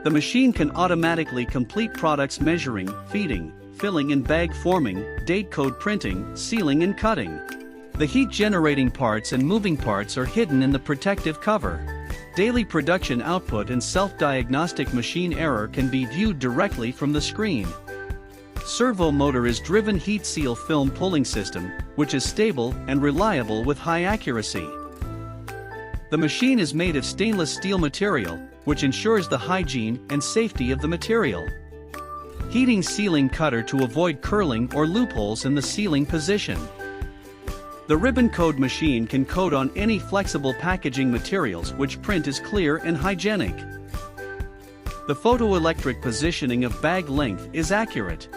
The machine can automatically complete products measuring, feeding, filling and bag forming, date code printing, sealing and cutting. The heat-generating parts and moving parts are hidden in the protective cover. Daily production output and self-diagnostic machine error can be viewed directly from the screen. Servo motor is driven heat seal film pulling system, which is stable and reliable with high accuracy. The machine is made of stainless steel material, which ensures the hygiene and safety of the material. Heating sealing cutter to avoid curling or loopholes in the sealing position. The ribbon code machine can code on any flexible packaging materials which print is clear and hygienic. The photoelectric positioning of bag length is accurate.